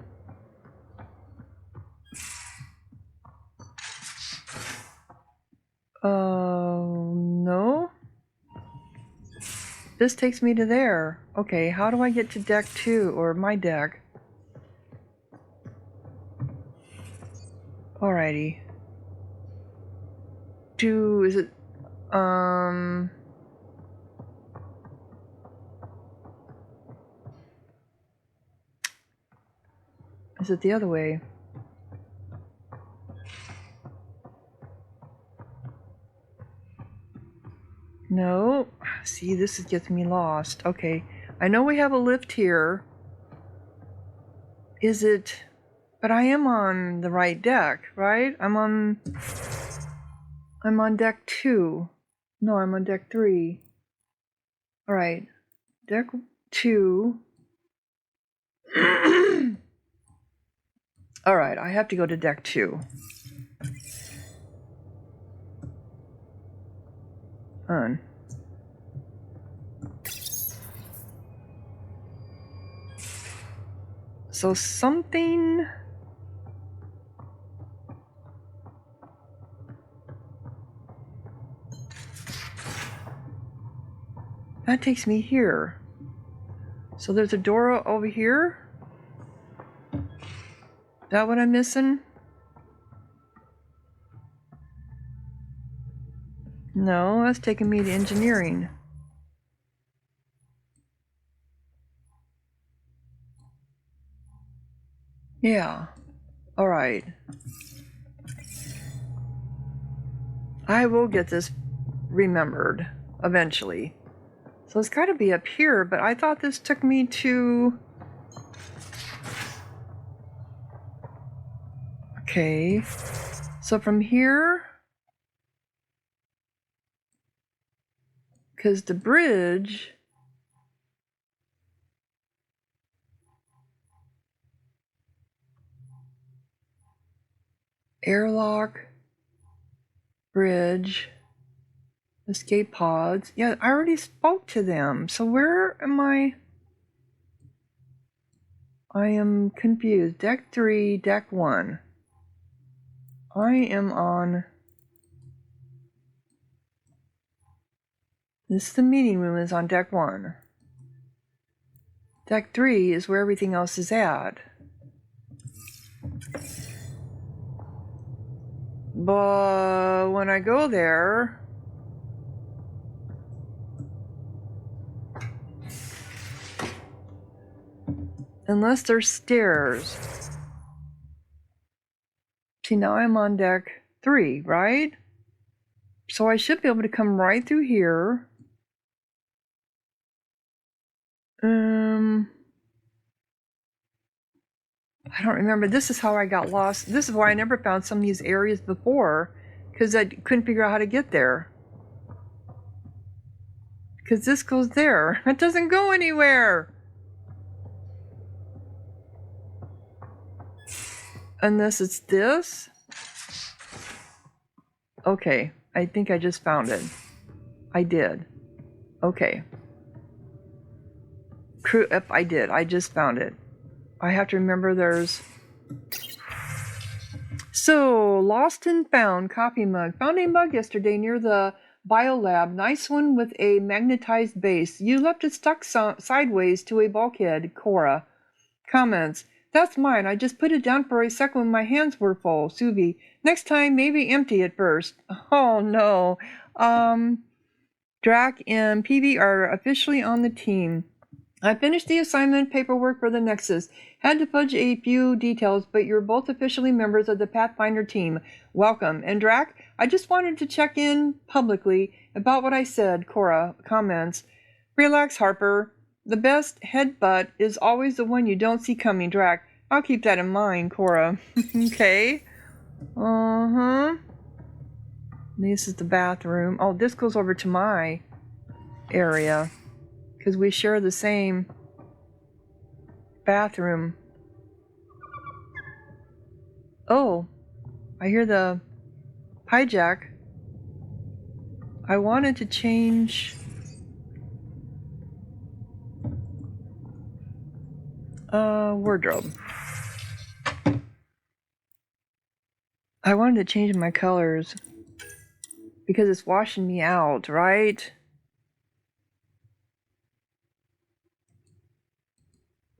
No. This takes me to there. Okay, how do I get to deck 2, or my deck? Alrighty. Is it, is it the other way? No. See, this is getting me lost. Okay. I know we have a lift here. Is it... But I am on the right deck, right? I'm on deck 2. No, I'm on deck 3. Alright. Deck 2. Alright, I have to go to deck 2. On. So something... That takes me here. So there's a door over here? Is that what I'm missing? No, that's taking me to engineering. Yeah. All right. I will get this remembered eventually. So it's got to be up here, but I thought this took me to... Okay. So from here... Because the bridge... Airlock... Bridge... Escape pods. Yeah, I already spoke to them. So where am I? I am confused. Deck 3, Deck 1. I am on... This is the meeting room is on Deck 1. Deck 3 is where everything else is at. But when I go there... Unless there's stairs. See, now I'm on deck 3, right? So I should be able to come right through here. I don't remember. This is how I got lost. This is why I never found some of these areas before, because I couldn't figure out how to get there. Because this goes there. It doesn't go anywhere. Unless it's this. Okay, I think I just found it. I did. Okay. Crew, if I did, I just found it. I have to remember there's... So, lost and found coffee mug. Found a mug yesterday near the biolab. Nice one with a magnetized base. You left it stuck sideways to a bulkhead. Cora. Comments. That's mine. I just put it down for a second when my hands were full. Suvi. Next time, maybe empty it first. Oh, no. Drac and PV are officially on the team. I finished the assignment paperwork for the Nexus. Had to fudge a few details, but you're both officially members of the Pathfinder team. Welcome. And Drac, I just wanted to check in publicly about what I said. Cora. Comments. Relax, Harper. The best headbutt is always the one you don't see coming, Drac. I'll keep that in mind, Cora. Okay. Uh-huh. This is the bathroom. Oh, this goes over to my area. Because we share the same bathroom. Oh. I hear the hijack. I wanted to change... wardrobe. I wanted to change my colors because it's washing me out, right?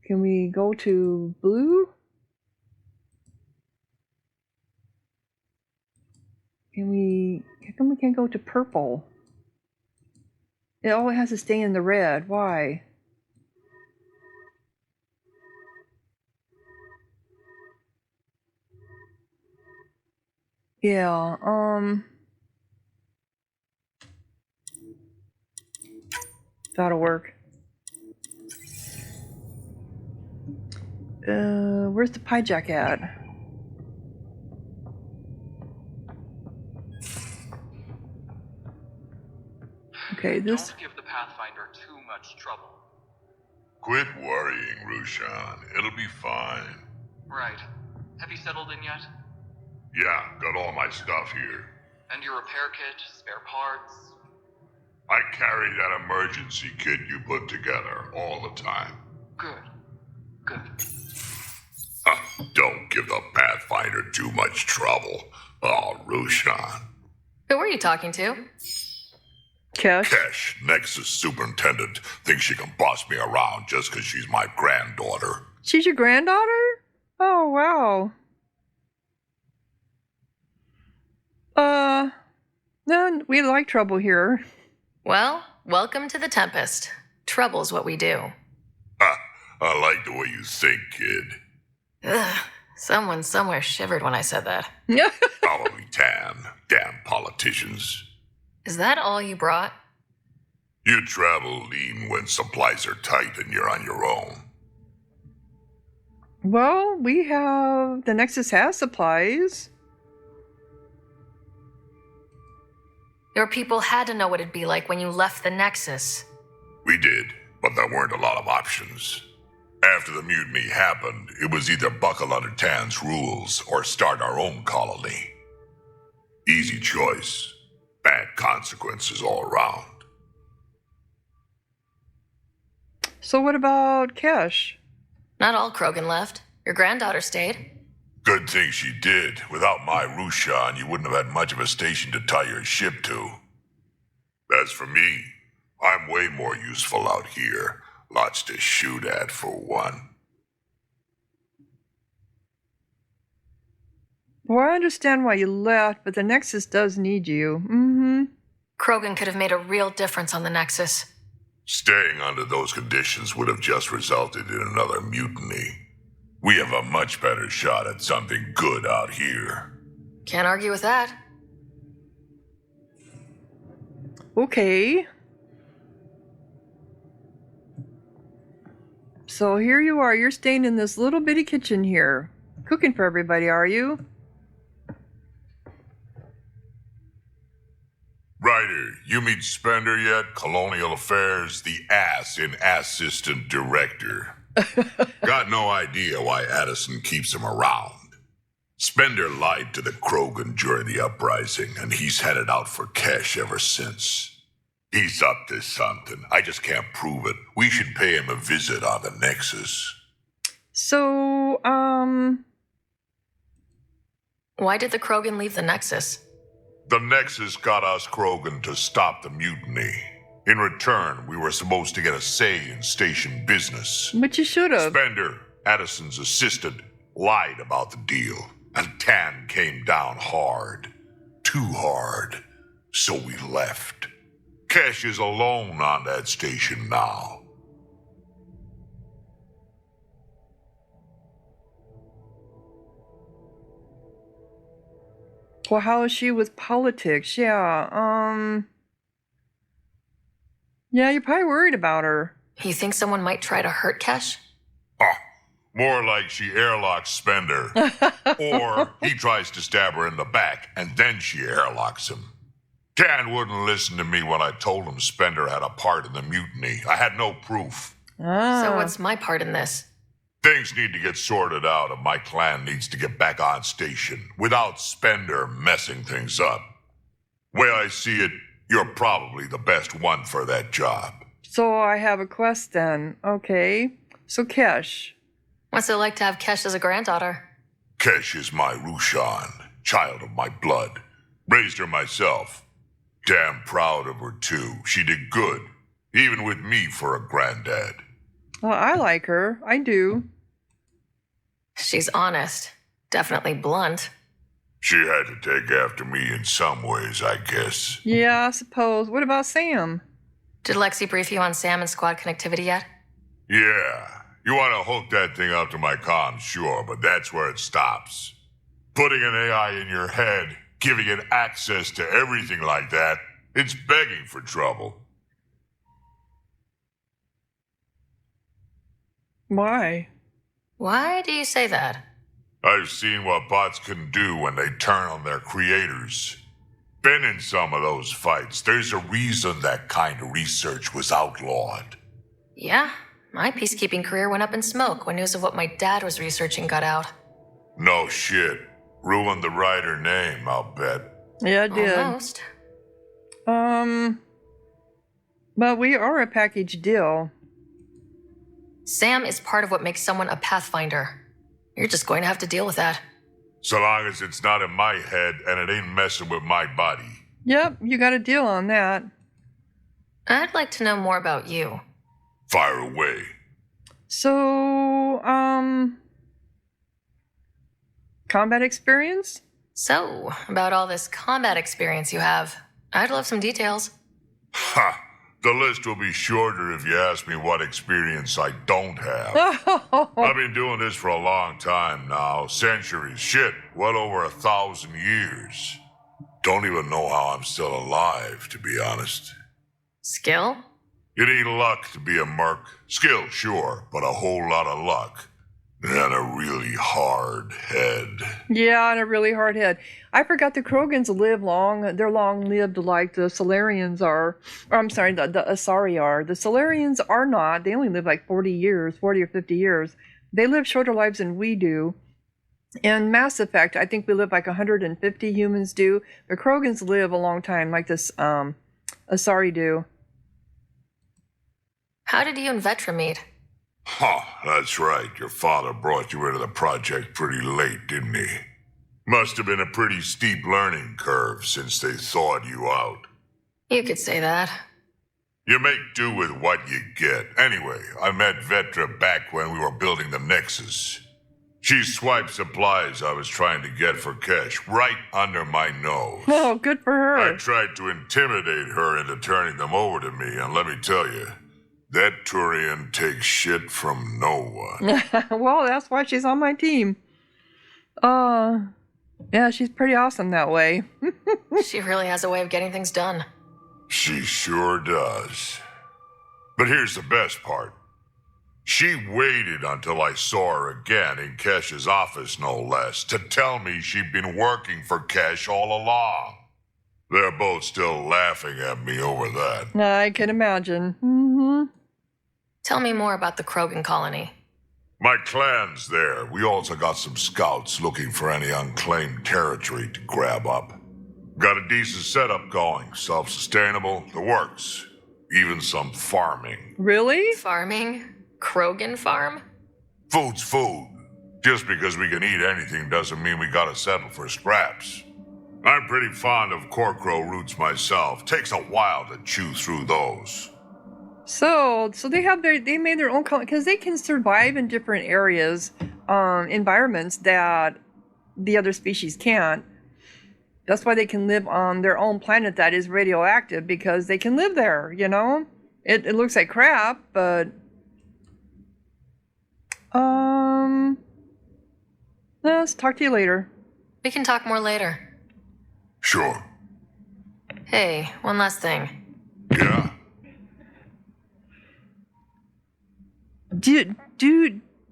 Can we go to blue? How come we can't go to purple? It always has to stay in the red. Why? Yeah, that'll work. Where's the hijack at? Okay, this... Don't give the Pathfinder too much trouble. Quit worrying, Rushan. It'll be fine. Right. Have you settled in yet? Yeah, got all my stuff here. And your repair kit, spare parts? I carry that emergency kit you put together all the time. Good. Good. Don't give the Pathfinder too much trouble. Oh, Rushan. Who are you talking to? Kesh. Kesh, Nexus Superintendent, thinks she can boss me around just because she's my granddaughter. She's your granddaughter? Oh, wow. No, we like trouble here. Well, welcome to the Tempest. Trouble's what we do. Ha! I like the way you think, kid. Ugh, someone somewhere shivered when I said that. Probably Tan. Damn politicians. Is that all you brought? You travel lean when supplies are tight and you're on your own. Well, the Nexus has supplies. Your people had to know what it'd be like when you left the Nexus. We did, but there weren't a lot of options. After the mutiny happened, it was either buckle under Tan's rules or start our own colony. Easy choice. Bad consequences all around. So what about Kesh? Not all Krogan left. Your granddaughter stayed. Good thing she did. Without my Rushan, you wouldn't have had much of a station to tie your ship to. As for me, I'm way more useful out here. Lots to shoot at, for one. Well, I understand why you left, but the Nexus does need you. Mm-hmm. Krogan could have made a real difference on the Nexus. Staying under those conditions would have just resulted in another mutiny. We have a much better shot at something good out here. Can't argue with that. Okay. So here you are. You're staying in this little bitty kitchen here. Cooking for everybody, are you? Ryder, you meet Spender yet? Colonial Affairs, the ass in assistant director. Got no idea why Addison keeps him around. Spender lied to the Krogan during the uprising, and he's headed out for cash ever since. He's up to something. I just can't prove it. We should pay him a visit on the Nexus. So, Why did the Krogan leave the Nexus? The Nexus got us Krogan to stop the mutiny. In return, we were supposed to get a say in station business. but you should have. Spender, Addison's assistant, lied about the deal, and Tan came down hard. Too hard. So we left. Kesh is alone on that station now. Well, how is she with politics? Yeah, yeah, you're probably worried about her. You think someone might try to hurt Kesh? More like she airlocks Spender. Or he tries to stab her in the back, and then she airlocks him. Tan wouldn't listen to me when I told him Spender had a part in the mutiny. I had no proof. So what's my part in this? Things need to get sorted out, and my clan needs to get back on station without Spender messing things up. Way I see it, you're probably the best one for that job. So I have a quest then. Okay. So Kesh. What's it like to have Kesh as a granddaughter? Kesh is my Rushan, child of my blood. Raised her myself. Damn proud of her, too. She did good, even with me for a granddad. Well, I like her. I do. She's honest. Definitely blunt. She had to take after me in some ways, I guess. Yeah, I suppose. What about Sam? Did Lexi brief you on Sam and squad connectivity yet? Yeah. You want to hook that thing up to my comms, sure, but that's where it stops. Putting an AI in your head, giving it access to everything like that, it's begging for trouble. Why? Why do you say that? I've seen what bots can do when they turn on their creators. Been in some of those fights. There's a reason that kind of research was outlawed. Yeah, my peacekeeping career went up in smoke when news of what my dad was researching got out. No shit. Ruined the writer name, I'll bet. Yeah, it did. Almost. But we are a package deal. Sam is part of what makes someone a Pathfinder. You're just going to have to deal with that. So long as it's not in my head and it ain't messing with my body. Yep, you got a deal on that. I'd like to know more about you. Fire away. So, combat experience? So, about all this combat experience you have, I'd love some details. Ha! The list will be shorter if you ask me what experience I don't have. I've been doing this for a long time now. Centuries. Shit, well over 1,000 years. Don't even know how I'm still alive, to be honest. Skill? You need luck to be a merc. Skill, sure, but a whole lot of luck. And a really hard head. Yeah, and a really hard head. I forgot the Krogans live long. They're long-lived like the Solarians are. Or I'm sorry, the Asari are. The Solarians are not. They only live like 40 or 50 years. They live shorter lives than we do. In Mass Effect, I think we live like 150 humans do. The Krogans live a long time like this Asari do. How did you and Vetra meet? Huh, that's right. Your father brought you into the project pretty late, didn't he? Must have been a pretty steep learning curve since they thawed you out. You could say that. You make do with what you get. Anyway, I met Vetra back when we were building the Nexus. She swiped supplies I was trying to get for Kesh right under my nose. Oh, good for her. I tried to intimidate her into turning them over to me, and let me tell you, that Turian takes shit from no one. Well, that's why she's on my team. Yeah, she's pretty awesome that way. She really has a way of getting things done. She sure does. But here's the best part. She waited until I saw her again in Kesh's office, no less, to tell me she'd been working for Kesh all along. They're both still laughing at me over that. I can imagine. Mm-hmm. Tell me more about the Krogan colony. My clan's there. We also got some scouts looking for any unclaimed territory to grab up. Got a decent setup going. Self-sustainable. The works. Even some farming. Really? Farming? Krogan farm? Food's food. Just because we can eat anything doesn't mean we gotta settle for scraps. I'm pretty fond of Corcrow roots myself. Takes a while to chew through those. So they made their own colony because they can survive in different areas, environments that the other species can't. That's why they can live on their own planet that is radioactive, because they can live there, you know? It looks like crap, but let's talk to you later. We can talk more later. Sure. Hey, one last thing. Yeah? Do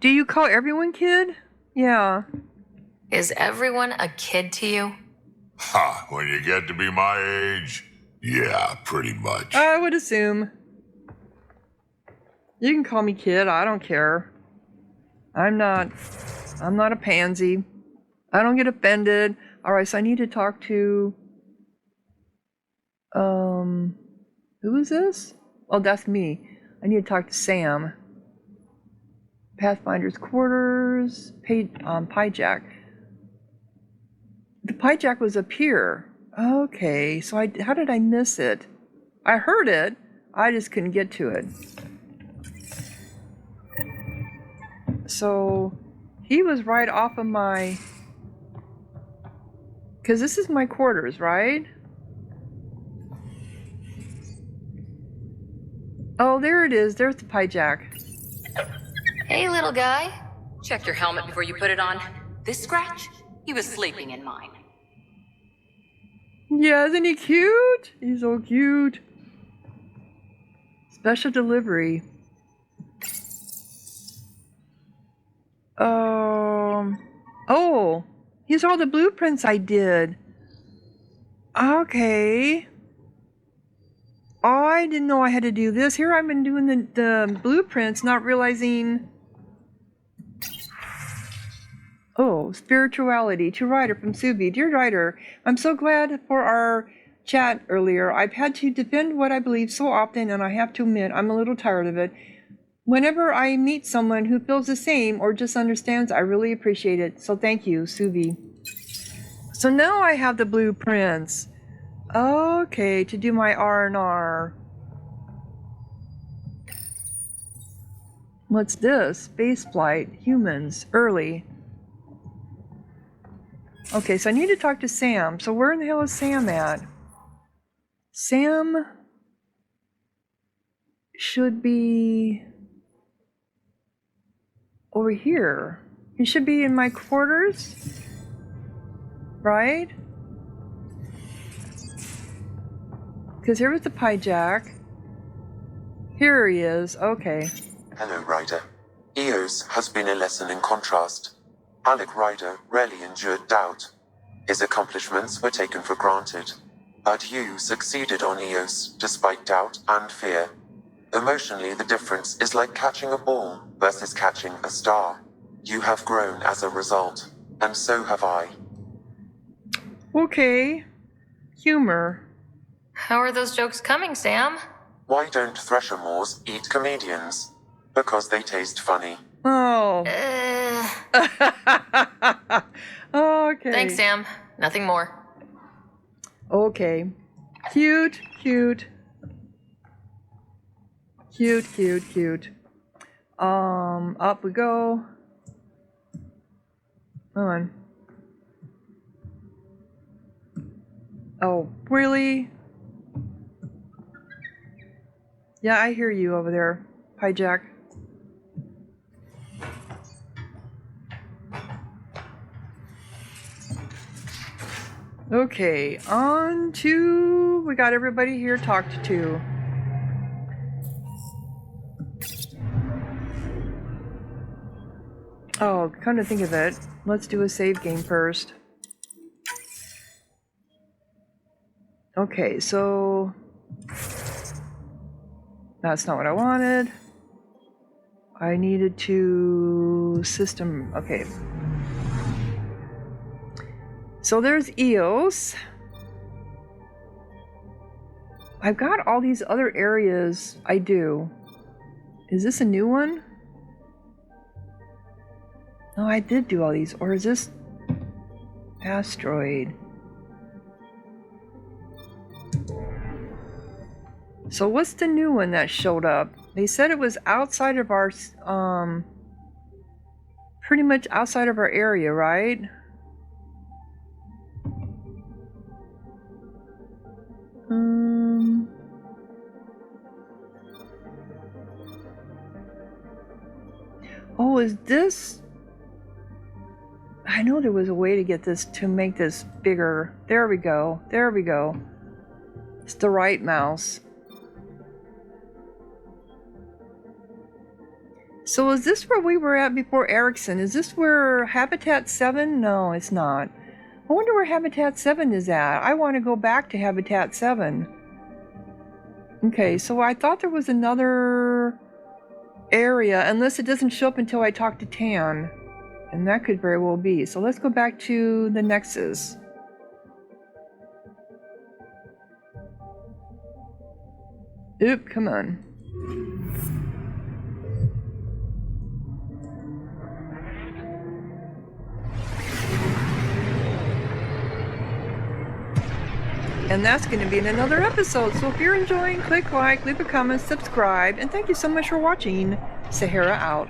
you call everyone kid? Yeah. Is everyone a kid to you? Ha, when you get to be my age, yeah, pretty much. I would assume. You can call me kid, I don't care. I'm not a pansy. I don't get offended. Alright, so I need to talk to who is this? Oh, that's me. I need to talk to Sam. Pathfinder's quarters, Pyjack. The Pyjack was up here. Okay, so how did I miss it? I heard it, I just couldn't get to it. So, he was right off of my... Because this is my quarters, right? Oh, there it is. There's the Pyjack. Hey, little guy. Check your helmet before you put it on. This scratch? He was sleeping in mine. Yeah, isn't he cute? He's so cute. Special delivery. Oh, these are all the blueprints I did. Okay. Oh, I didn't know I had to do this. Here I've been doing the blueprints, not realizing... Oh, spirituality. To Ryder from Subi. Dear Ryder, I'm so glad for our chat earlier. I've had to defend what I believe so often, and I have to admit I'm a little tired of it. Whenever I meet someone who feels the same or just understands, I really appreciate it. So thank you, Subi. So now I have the blueprints. Okay, to do my R&R. What's this? Spaceflight. Humans. Early. Okay, so I need to talk to Sam. So where in the hell is Sam at? Sam should be over here. He should be in my quarters, right? Because here was the Pyjack. Here he is. Okay. Hello, Ryder. Eos has been a lesson in contrast. Alec Ryder rarely endured doubt. His accomplishments were taken for granted. But you succeeded on Eos despite doubt and fear. Emotionally, the difference is like catching a ball versus catching a star. You have grown as a result, and so have I. Okay. Humor. How are those jokes coming, Sam? Why don't Thresher Moors eat comedians? Because they taste funny. Oh. Okay. Thanks, Sam. Nothing more. Okay. Cute, cute. Cute, cute, cute. Up we go. Come on. Oh, really? Yeah, I hear you over there, Pyjack. Okay, on to... We got everybody here talked to. Oh, come to think of it, let's do a save game first. Okay, so... That's not what I wanted. I needed to... System... Okay. So there's Eos. I've got all these other areas. I do. Is this a new one? No, I did do all these. Or is this asteroid? So what's the new one that showed up? They said it was outside of our pretty much outside of our area, right? Oh, is this... I know there was a way to get this, to make this bigger. There we go. There we go. It's the right mouse. So is this where we were at before Erickson? Is this where Habitat 7? No, it's not. I wonder where Habitat 7 is at. I want to go back to Habitat 7. Okay, so I thought there was another area, unless it doesn't show up until I talk to Tan. And that could very well be. So let's go back to the Nexus. Oop, come on. And that's going to be in another episode. So if you're enjoying, click like, leave a comment, subscribe, and thank you so much for watching. Sahara out.